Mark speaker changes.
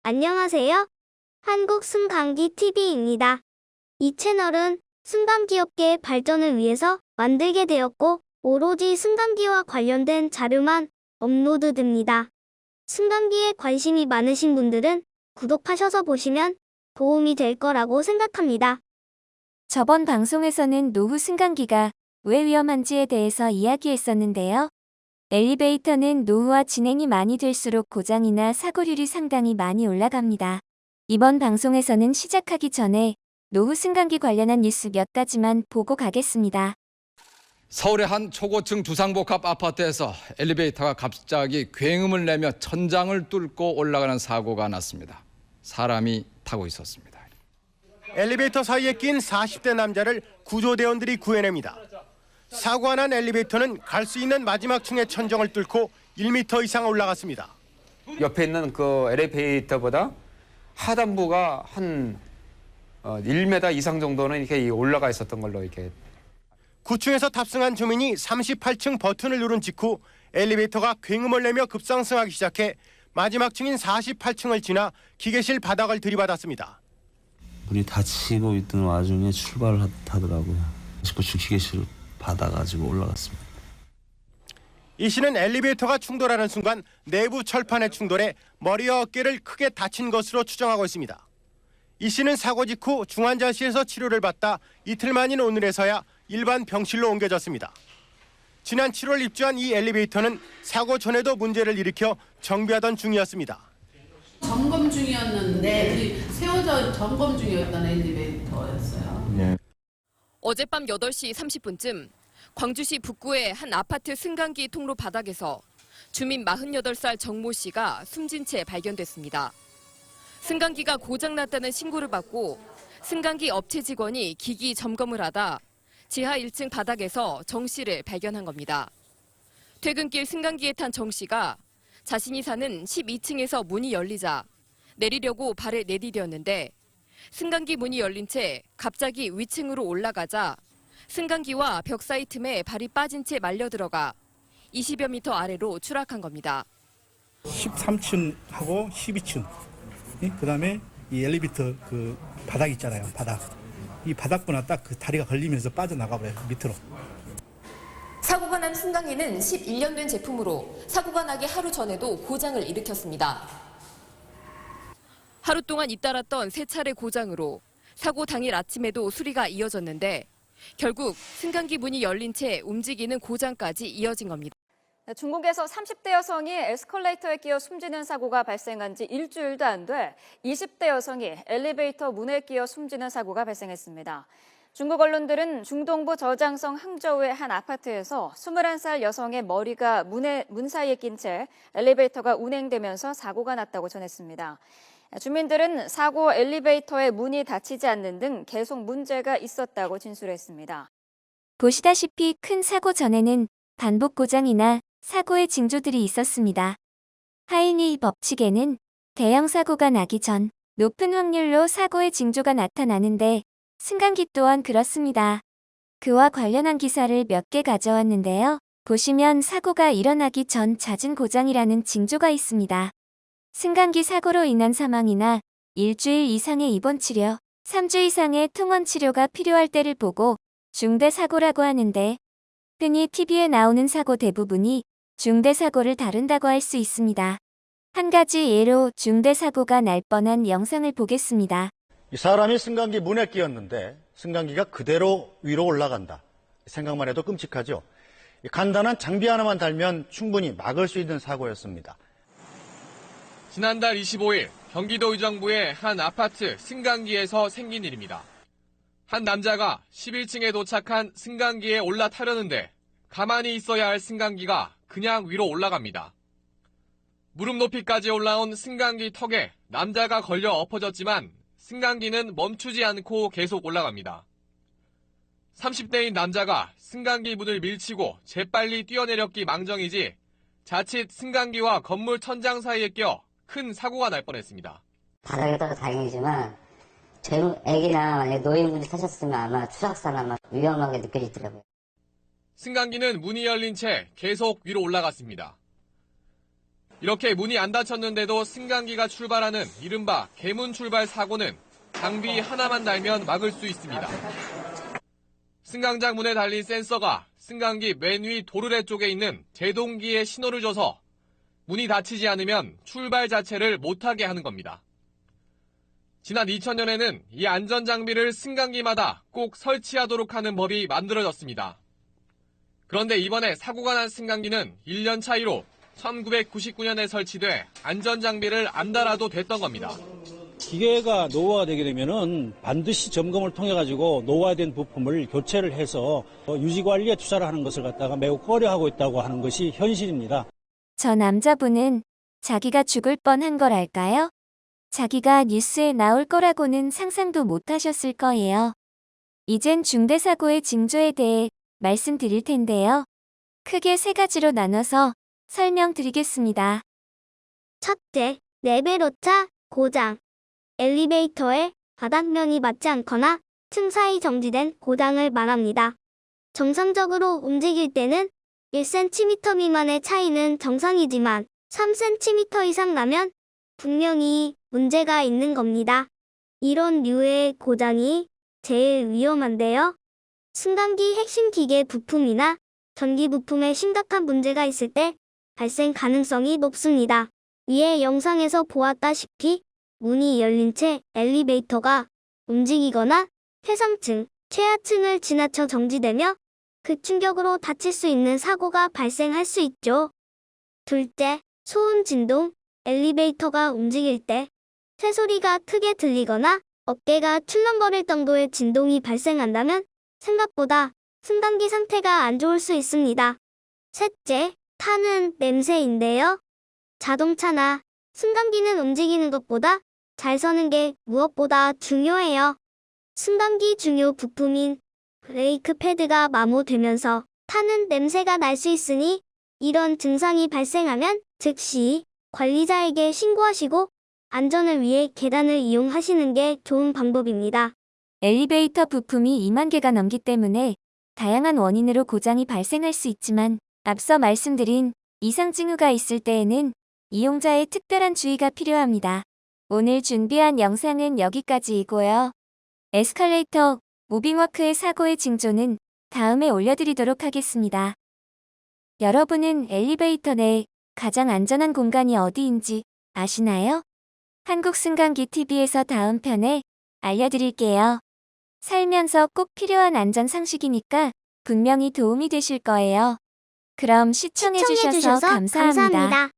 Speaker 1: 안녕하세요. 한국 승강기 TV입니다. 이 채널은 승강기업계의 발전을 위해서 만들게 되었고, 오로지 승강기와 관련된 자료만 업로드됩니다. 승강기에 관심이 많으신 분들은 구독하셔서 보시면 도움이 될 거라고 생각합니다.
Speaker 2: 저번 방송에서는 노후 승강기가 왜 위험한지에 대해서 이야기했었는데요. 엘리베이터는 노후와 진행이 많이 될수록 고장이나 사고률이 상당히 많이 올라갑니다. 이번 방송에서는 시작하기 전에 노후 승강기 관련한 뉴스 몇 가지만 보고 가겠습니다.
Speaker 3: 서울의 한 초고층 주상복합 아파트에서 엘리베이터가 갑자기 굉음을 내며 천장을 뚫고 올라가는 사고가 났습니다. 사람이 타고 있었습니다.
Speaker 4: 엘리베이터 사이에 낀 40대 남자를 구조대원들이 구해냅니다. 사고가 난 엘리베이터는 갈 수 있는 마지막 층의 천정을 뚫고 1m 이상 올라갔습니다.
Speaker 5: 옆에 있는 그 엘리베이터보다 하단부가 한 1m 이상 정도는 이렇게 올라가 있었던 걸로 이렇게.
Speaker 4: 9층에서 탑승한 주민이 38층 버튼을 누른 직후 엘리베이터가 굉음을 내며 급상승하기 시작해 마지막 층인 48층을 지나 기계실 바닥을 들이받았습니다.
Speaker 6: 문이 닫히고 있던 와중에 출발을 하더라고요. 19층 기계실 받아가지고 올라갔습니다.
Speaker 4: 이 씨는 엘리베이터가 충돌하는 순간 내부 철판에 충돌해 머리와 어깨를 크게 다친 것으로 추정하고 있습니다. 이 씨는 사고 직후 중환자실에서 치료를 받다 이틀 만인 오늘에서야 일반 병실로 옮겨졌습니다. 지난 7월 입주한 이 엘리베이터는 사고 전에도 문제를 일으켜 정비하던 중이었습니다.
Speaker 7: 점검 중이었는데 세워져 점검 중이었던 엘리베이터였어요.
Speaker 6: 네.
Speaker 8: 어젯밤 8시 30분쯤 광주시 북구의 한 아파트 승강기 통로 바닥에서 주민 48살 정모 씨가 숨진 채 발견됐습니다. 승강기가 고장났다는 신고를 받고 승강기 업체 직원이 기기 점검을 하다 지하 1층 바닥에서 정 씨를 발견한 겁니다. 퇴근길 승강기에 탄 정 씨가 자신이 사는 12층에서 문이 열리자 내리려고 발을 내디뎠는데 승강기 문이 열린 채 갑자기 위층으로 올라가자 승강기와 벽 사이 틈에 발이 빠진 채 말려 들어가 20여 미터 아래로 추락한 겁니다.
Speaker 9: 13층하고 12층, 그다음에 이 엘리베이터 그 바닥 있잖아요, 바닥. 이 바닥부나 딱 그 다리가 걸리면서 빠져나가 버려요, 밑으로.
Speaker 8: 사고가 난 승강기는 11년 된 제품으로 사고가 나기 하루 전에도 고장을 일으켰습니다. 하루 동안 잇따랐던 세 차례 고장으로 사고 당일 아침에도 수리가 이어졌는데 결국 승강기 문이 열린 채 움직이는 고장까지 이어진 겁니다.
Speaker 10: 중국에서 30대 여성이 에스컬레이터에 끼어 숨지는 사고가 발생한 지 일주일도 안 돼 20대 여성이 엘리베이터 문에 끼어 숨지는 사고가 발생했습니다. 중국 언론들은 중동부 저장성 항저우의 한 아파트에서 21살 여성의 머리가 문 사이에 낀 채 엘리베이터가 운행되면서 사고가 났다고 전했습니다. 주민들은 사고 엘리베이터의 문이 닫히지 않는 등 계속 문제가 있었다고 진술했습니다.
Speaker 2: 보시다시피 큰 사고 전에는 반복 고장이나 사고의 징조들이 있었습니다. 하이니 법칙에는 대형 사고가 나기 전 높은 확률로 사고의 징조가 나타나는데 승강기 또한 그렇습니다. 그와 관련한 기사를 몇 개 가져왔는데요. 보시면 사고가 일어나기 전 잦은 고장이라는 징조가 있습니다. 승강기 사고로 인한 사망이나 일주일 이상의 입원 치료, 3주 이상의 통원 치료가 필요할 때를 보고 중대 사고라고 하는데 흔히 TV에 나오는 사고 대부분이 중대 사고를 다룬다고 할 수 있습니다. 한 가지 예로 중대 사고가 날 뻔한 영상을 보겠습니다.
Speaker 11: 이 사람이 승강기 문에 끼었는데 승강기가 그대로 위로 올라간다. 생각만 해도 끔찍하죠. 간단한 장비 하나만 달면 충분히 막을 수 있는 사고였습니다.
Speaker 12: 지난달 25일 경기도 의정부의 한 아파트 승강기에서 생긴 일입니다. 한 남자가 11층에 도착한 승강기에 올라타려는데 가만히 있어야 할 승강기가 그냥 위로 올라갑니다. 무릎 높이까지 올라온 승강기 턱에 남자가 걸려 엎어졌지만 승강기는 멈추지 않고 계속 올라갑니다. 30대인 남자가 승강기 문을 밀치고 재빨리 뛰어내렸기 망정이지 자칫 승강기와 건물 천장 사이에 껴 큰 사고가 날 뻔했습니다.
Speaker 13: 바닥에 떠서 다행이지만 젊은 애기나 만약에 노인분이 타셨으면 아마 추락사나 아마 위험하게 느껴지더라고요.
Speaker 12: 승강기는 문이 열린 채 계속 위로 올라갔습니다. 이렇게 문이 안 닫혔는데도 승강기가 출발하는 이른바 개문 출발 사고는 장비 하나만 달면 막을 수 있습니다. 승강장 문에 달린 센서가 승강기 맨 위 도르래 쪽에 있는 제동기에 신호를 줘서 문이 닫히지 않으면 출발 자체를 못하게 하는 겁니다. 지난 2000년에는 이 안전장비를 승강기마다 꼭 설치하도록 하는 법이 만들어졌습니다. 그런데 이번에 사고가 난 승강기는 1년 차이로 1999년에 설치돼 안전장비를 안 달아도 됐던 겁니다.
Speaker 14: 기계가 노후화가 되게 되면은 반드시 점검을 통해 가지고 노후화된 부품을 교체를 해서 유지관리에 투자를 하는 것을 갖다가 매우 고려하고 있다고 하는 것이 현실입니다.
Speaker 2: 저 남자분은 자기가 죽을 뻔한 걸 알까요? 자기가 뉴스에 나올 거라고는 상상도 못 하셨을 거예요. 이젠 중대사고의 징조에 대해 말씀드릴 텐데요. 크게 3가지로 나눠서 설명드리겠습니다.
Speaker 1: 첫째, 레벨 오차 고장. 엘리베이터의 바닥면이 맞지 않거나 층 사이 정지된 고장을 말합니다. 정상적으로 움직일 때는 1cm 미만의 차이는 정상이지만 3cm 이상 나면 분명히 문제가 있는 겁니다. 이런 류의 고장이 제일 위험한데요. 승강기 핵심 기계 부품이나 전기 부품에 심각한 문제가 있을 때 발생 가능성이 높습니다. 위의 영상에서 보았다시피 문이 열린 채 엘리베이터가 움직이거나 최상층, 최하층을 지나쳐 정지되며 그 충격으로 다칠 수 있는 사고가 발생할 수 있죠. 둘째, 소음 진동. 엘리베이터가 움직일 때 새소리가 크게 들리거나 어깨가 출렁거릴 정도의 진동이 발생한다면 생각보다 승강기 상태가 안 좋을 수 있습니다. 셋째, 타는 냄새인데요. 자동차나 승강기는 움직이는 것보다 잘 서는 게 무엇보다 중요해요. 승강기 중요 부품인 브레이크 패드가 마모되면서 타는 냄새가 날 수 있으니 이런 증상이 발생하면 즉시 관리자에게 신고하시고 안전을 위해 계단을 이용하시는 게 좋은 방법입니다.
Speaker 2: 엘리베이터 부품이 2만 개가 넘기 때문에 다양한 원인으로 고장이 발생할 수 있지만 앞서 말씀드린 이상 징후가 있을 때에는 이용자의 특별한 주의가 필요합니다. 오늘 준비한 영상은 여기까지이고요. 에스컬레이터 무빙워크의 사고의 징조는 다음에 올려드리도록 하겠습니다. 여러분은 엘리베이터 내 가장 안전한 공간이 어디인지 아시나요? 한국승강기TV에서 다음 편에 알려드릴게요. 살면서 꼭 필요한 안전 상식이니까 분명히 도움이 되실 거예요. 그럼 시청해주셔서 감사합니다.